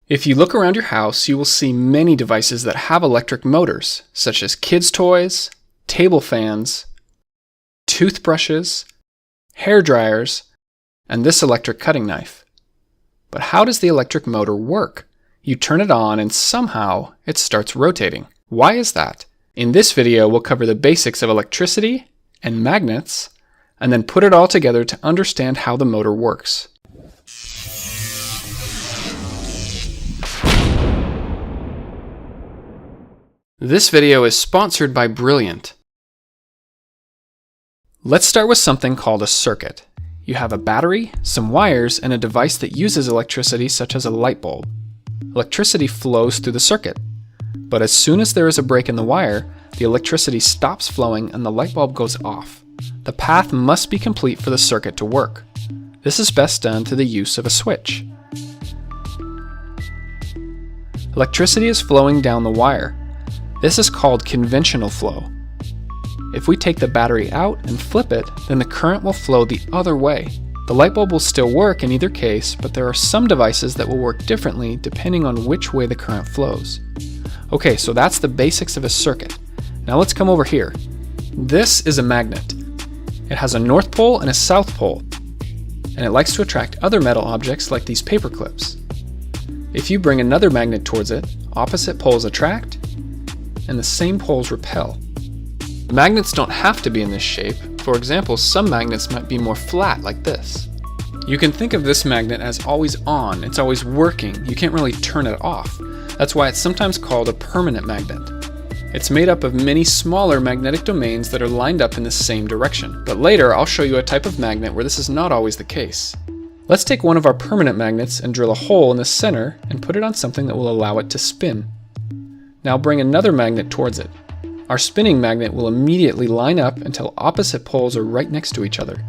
If you look around your house, you will see many devices that have electric motors, such as kids' toys, table fans, toothbrushes, hair dryers, and this electric cutting knife. But how does the electric motor work? You turn it on and somehow it starts rotating. Why is that? In this video, we'll cover the basics of electricity and magnets, and then put it all together to understand how the motor works. This video is sponsored by Brilliant. Let's start with something called a circuit. You have a battery, some wires, and a device that uses electricity such as a light bulb. Electricity flows through the circuit. But as soon as there is a break in the wire, the electricity stops flowing and the light bulb goes off. The path must be complete for the circuit to work. This is best done through the use of a switch. Electricity is flowing down the wire. This is called conventional flow. If we take the battery out and flip it, then the current will flow the other way. The light bulb will still work in either case, but there are some devices that will work differently depending on which way the current flows. Okay, so that's the basics of a circuit. Now let's come over here. This is a magnet. It has a north pole and a south pole, and it likes to attract other metal objects like these paper clips. If you bring another magnet towards it, opposite poles attract, and the same poles repel. Magnets don't have to be in this shape. For example, some magnets might be more flat like this. You can think of this magnet as always on, it's always working, you can't really turn it off. That's why it's sometimes called a permanent magnet. It's made up of many smaller magnetic domains that are lined up in the same direction. But later I'll show you a type of magnet where this is not always the case. Let's take one of our permanent magnets and drill a hole in the center and put it on something that will allow it to spin. Now bring another magnet towards it. Our spinning magnet will immediately line up until opposite poles are right next to each other.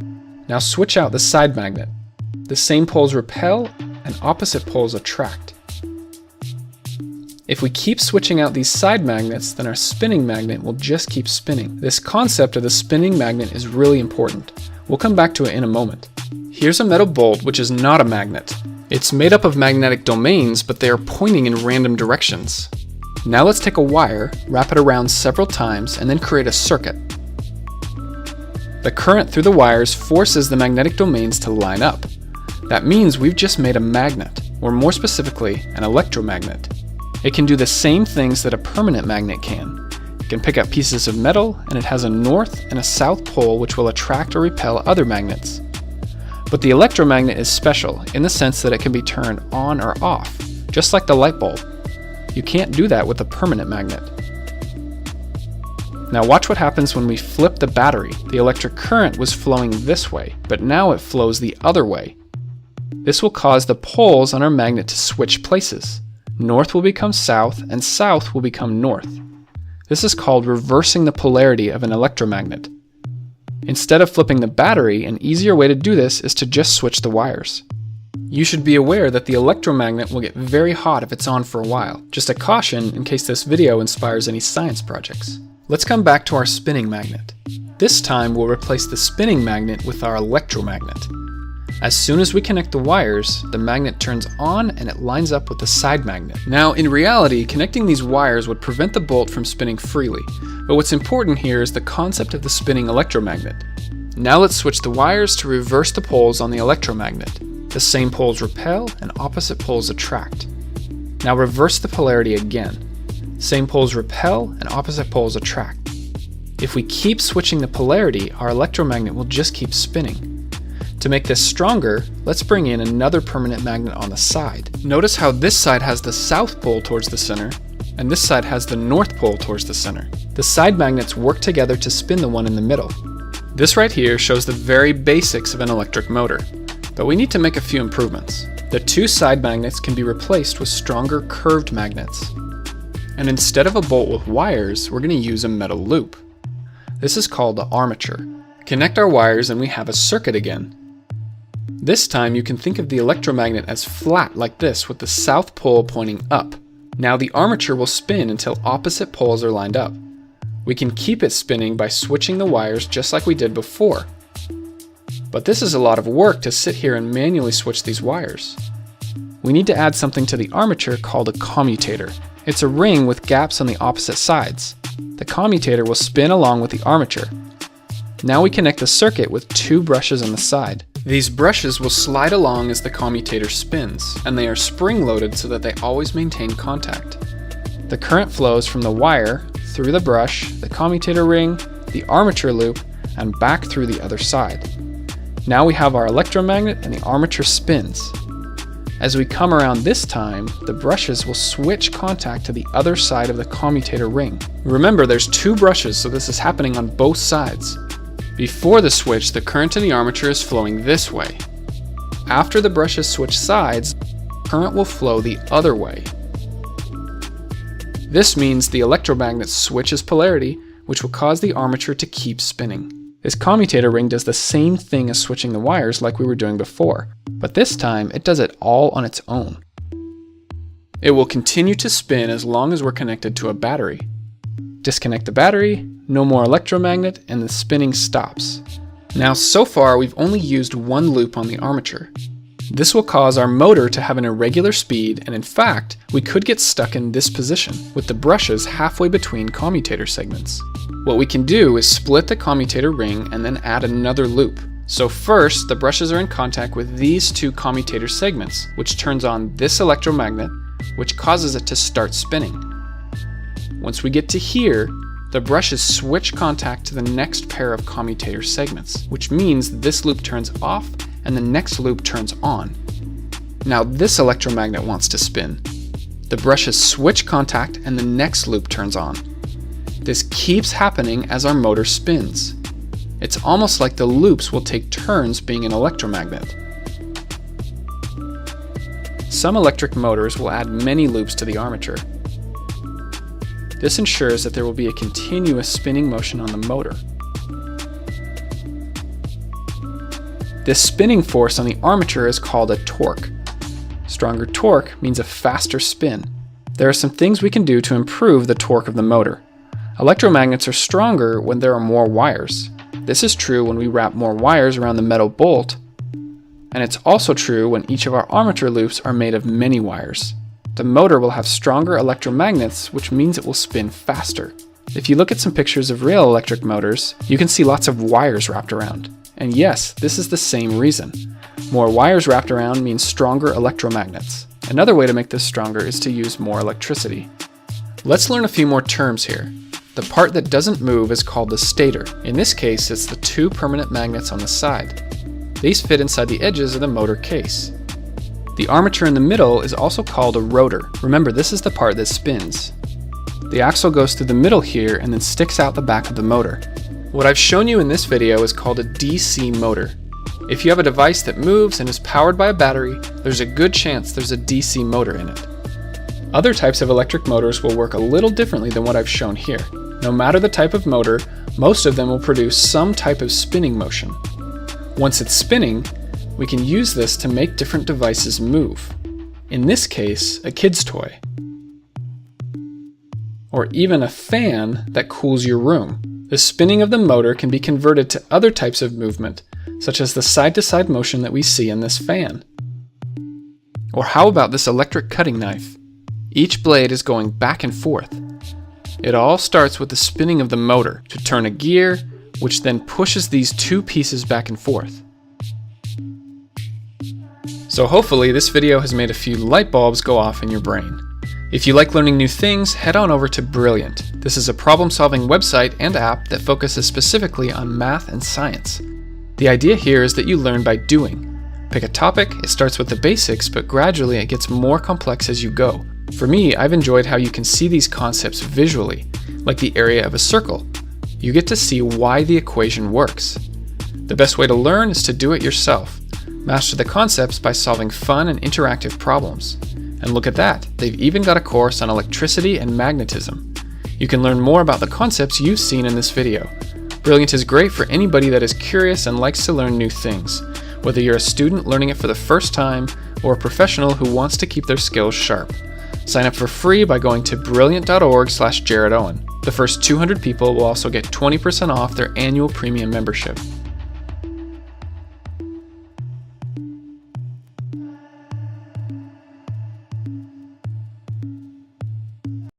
Now switch out the side magnet. The same poles repel and opposite poles attract. If we keep switching out these side magnets, then our spinning magnet will just keep spinning. This concept of the spinning magnet is really important. We'll come back to it in a moment. Here's a metal bolt which is not a magnet. It's made up of magnetic domains, but they are pointing in random directions. Now let's take a wire, wrap it around several times, and then create a circuit. The current through the wires forces the magnetic domains to line up. That means we've just made a magnet, or more specifically, an electromagnet. It can do the same things that a permanent magnet can. It can pick up pieces of metal, and it has a north and a south pole which will attract or repel other magnets. But the electromagnet is special in the sense that it can be turned on or off, just like the light bulb. You can't do that with a permanent magnet. Now watch what happens when we flip the battery. The electric current was flowing this way, but now it flows the other way. This will cause the poles on our magnet to switch places. North will become south, and south will become north. This is called reversing the polarity of an electromagnet. Instead of flipping the battery, an easier way to do this is to just switch the wires. You should be aware that the electromagnet will get very hot if it's on for a while. Just a caution in case this video inspires any science projects. Let's come back to our spinning magnet. This time we'll replace the spinning magnet with our electromagnet. As soon as we connect the wires, the magnet turns on and it lines up with the side magnet. Now, in reality, connecting these wires would prevent the bolt from spinning freely, but what's important here is the concept of the spinning electromagnet. Now let's switch the wires to reverse the poles on the electromagnet. The same poles repel and opposite poles attract. Now reverse the polarity again. Same poles repel and opposite poles attract. If we keep switching the polarity, our electromagnet will just keep spinning. To make this stronger, let's bring in another permanent magnet on the side. Notice how this side has the south pole towards the center, and this side has the north pole towards the center. The side magnets work together to spin the one in the middle. This right here shows the very basics of an electric motor, but we need to make a few improvements. The two side magnets can be replaced with stronger curved magnets. And instead of a bolt with wires, we're going to use a metal loop. This is called the armature. Connect our wires and we have a circuit again. This time you can think of the electromagnet as flat like this with the south pole pointing up. Now the armature will spin until opposite poles are lined up. We can keep it spinning by switching the wires just like we did before. But this is a lot of work to sit here and manually switch these wires. we need to add something to the armature called a commutator. It's a ring with gaps on the opposite sides. The commutator will spin along with the armature. Now we connect the circuit with 2 brushes on the side. These brushes will slide along as the commutator spins, and they are spring-loaded so that they always maintain contact. The current flows from the wire through the brush, the commutator ring, the armature loop, and back through the other side. Now we have our electromagnet and the armature spins. As we come around this time, the brushes will switch contact to the other side of the commutator ring. Remember, there's 2 brushes, so this is happening on both sides. Before the switch, the current in the armature is flowing this way. After the brushes switch sides, current will flow the other way. This means the electromagnet switches polarity, which will cause the armature to keep spinning. This commutator ring does the same thing as switching the wires like we were doing before, but this time it does it all on its own. It will continue to spin as long as we're connected to a battery. Disconnect the battery, no more electromagnet, and the spinning stops. Now so far we've only used 1 loop on the armature. This will cause our motor to have an irregular speed, and in fact, we could get stuck in this position, with the brushes halfway between commutator segments. What we can do is split the commutator ring and then add another loop. So first, the brushes are in contact with these 2 commutator segments, which turns on this electromagnet, which causes it to start spinning. Once we get to here, the brushes switch contact to the next pair of commutator segments, which means this loop turns off and the next loop turns on. Now this electromagnet wants to spin. The brushes switch contact and the next loop turns on. This keeps happening as our motor spins. It's almost like the loops will take turns being an electromagnet. Some electric motors will add many loops to the armature. This ensures that there will be a continuous spinning motion on the motor. This spinning force on the armature is called a torque. Stronger torque means a faster spin. There are some things we can do to improve the torque of the motor. Electromagnets are stronger when there are more wires. This is true when we wrap more wires around the metal bolt, and it's also true when each of our armature loops are made of many wires. The motor will have stronger electromagnets, which means it will spin faster. If you look at some pictures of real electric motors, you can see lots of wires wrapped around. And yes, this is the same reason. More wires wrapped around means stronger electromagnets. Another way to make this stronger is to use more electricity. Let's learn a few more terms here. The part that doesn't move is called the stator. In this case, it's the 2 permanent magnets on the side. These fit inside the edges of the motor case. The armature in the middle is also called a rotor. Remember, this is the part that spins. The axle goes through the middle here and then sticks out the back of the motor. What I've shown you in this video is called a DC motor. If you have a device that moves and is powered by a battery, there's a good chance there's a DC motor in it. Other types of electric motors will work a little differently than what I've shown here. No matter the type of motor, most of them will produce some type of spinning motion. Once it's spinning, we can use this to make different devices move. In this case, a kid's toy. Or even a fan that cools your room. The spinning of the motor can be converted to other types of movement, such as the side-to-side motion that we see in this fan. Or how about this electric cutting knife? Each blade is going back and forth. It all starts with the spinning of the motor to turn a gear, which then pushes these 2 pieces back and forth. So hopefully this video has made a few light bulbs go off in your brain. If you like learning new things, head on over to Brilliant. This is a problem-solving website and app that focuses specifically on math and science. The idea here is that you learn by doing. Pick a topic, it starts with the basics, but gradually it gets more complex as you go. For me, I've enjoyed how you can see these concepts visually, like the area of a circle. You get to see why the equation works. The best way to learn is to do it yourself. Master the concepts by solving fun and interactive problems. And look at that, they've even got a course on electricity and magnetism. You can learn more about the concepts you've seen in this video. Brilliant is great for anybody that is curious and likes to learn new things, whether you're a student learning it for the first time or a professional who wants to keep their skills sharp. Sign up for free by going to brilliant.org/JaredOwen. The first 200 people will also get 20% off their annual premium membership.